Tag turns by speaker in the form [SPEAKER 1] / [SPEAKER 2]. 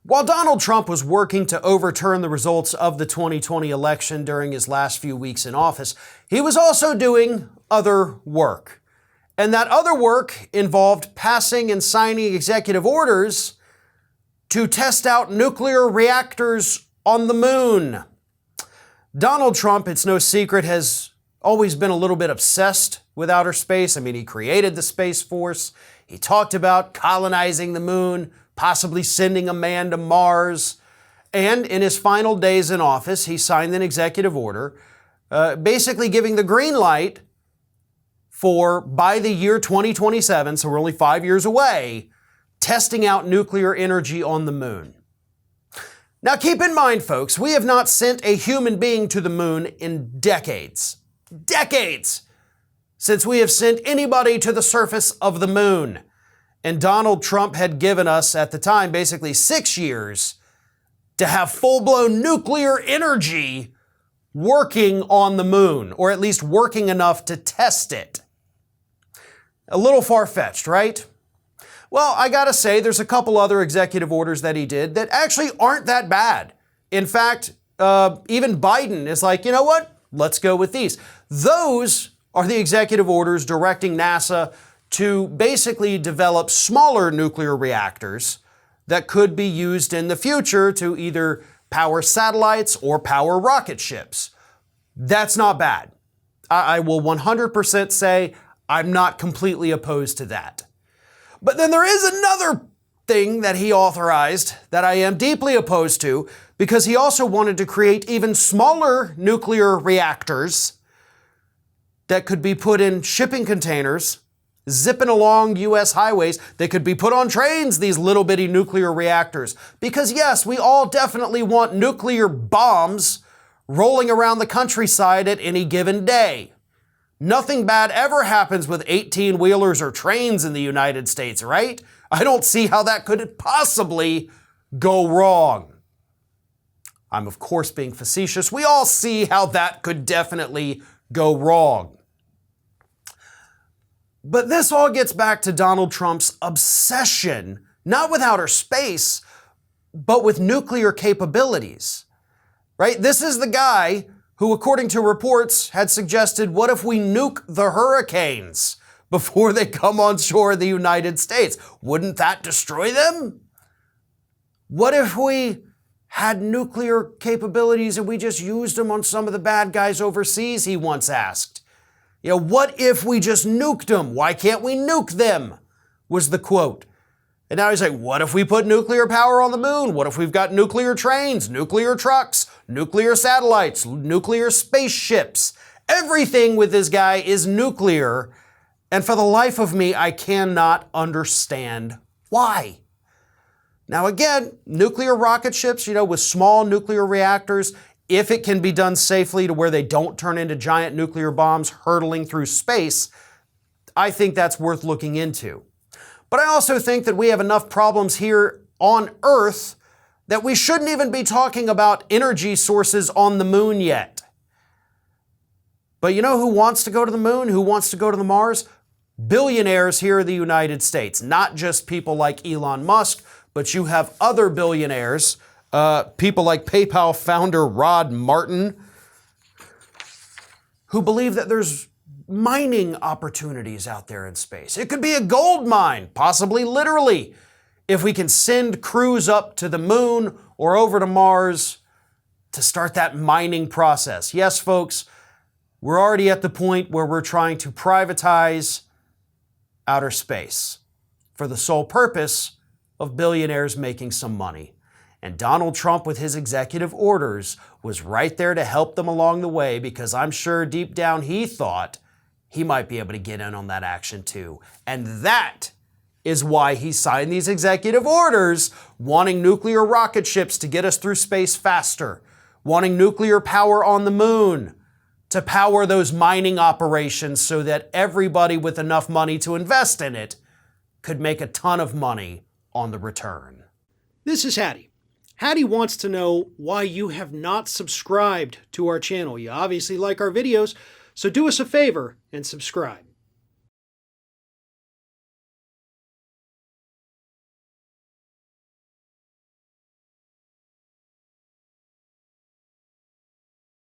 [SPEAKER 1] While Donald Trump was working to overturn the results of the 2020 election during his last few weeks in office, he was also doing other work. And that other work involved passing and signing executive orders to test out nuclear reactors on the moon. Donald Trump, it's no secret, has always been a little bit obsessed with outer space. I mean, he created the Space Force. He talked about colonizing the moon, possibly sending a man to Mars. And in his final days in office, he signed an executive order basically giving the green light for, by the year 2027, so we're only 5 years away, testing out nuclear energy on the moon. Now keep in mind, folks, we have not sent a human being to the moon in decades. Decades! Since we have sent anybody to the surface of the moon. And Donald Trump had given us, at the time, basically 6 years to have full-blown nuclear energy working on the moon, or at least working enough to test it. A little far-fetched, right? Well, I gotta say, there's a couple other executive orders that he did that actually aren't that bad. In fact, even Biden is like, you know what? Let's go with these. Those are the executive orders directing NASA to basically develop smaller nuclear reactors that could be used in the future to either power satellites or power rocket ships. That's not bad. I will 100% say I'm not completely opposed to that. But then there is another thing that he authorized that I am deeply opposed to, because he also wanted to create even smaller nuclear reactors that could be put in shipping containers, zipping along U.S. highways. They could be put on trains, these little bitty nuclear reactors. Because yes, we all definitely want nuclear bombs rolling around the countryside at any given day. Nothing bad ever happens with 18-wheelers or trains in the United States, right? I don't see how that could possibly go wrong. I'm of course being facetious. We all see how that could definitely go wrong. But this all gets back to Donald Trump's obsession, not with outer space, but with nuclear capabilities, right? This is the guy who, according to reports, had suggested, what if we nuke the hurricanes before they come on shore of the United States? Wouldn't that destroy them? What if we had nuclear capabilities and we just used them on some of the bad guys overseas, he once asked. You know, what if we just nuked them? Why can't we nuke them? Was the quote. And now he's like, what if we put nuclear power on the moon? What if we've got nuclear trains, nuclear trucks, nuclear satellites, nuclear spaceships? Everything with this guy is nuclear. And for the life of me, I cannot understand why. Now again, nuclear rocket ships, with small nuclear reactors, if it can be done safely to where they don't turn into giant nuclear bombs hurtling through space, I think that's worth looking into. But I also think that we have enough problems here on Earth that we shouldn't even be talking about energy sources on the moon yet. But you know who wants to go to the moon? Who wants to go to the Mars? Billionaires here in the United States. Not just people like Elon Musk, but you have other billionaires, people like PayPal founder Rod Martin, who believe that there's mining opportunities out there in space. It could be a gold mine, possibly literally, if we can send crews up to the moon or over to Mars to start that mining process. Yes, folks, we're already at the point where we're trying to privatize outer space for the sole purpose of billionaires making some money. And Donald Trump, with his executive orders, was right there to help them along the way, because I'm sure deep down he thought he might be able to get in on that action too. And that is why he signed these executive orders, wanting nuclear rocket ships to get us through space faster, wanting nuclear power on the moon to power those mining operations so that everybody with enough money to invest in it could make a ton of money on the return.
[SPEAKER 2] This is Hattie. Hattie wants to know why you have not subscribed to our channel. You obviously like our videos, so do us a favor and subscribe.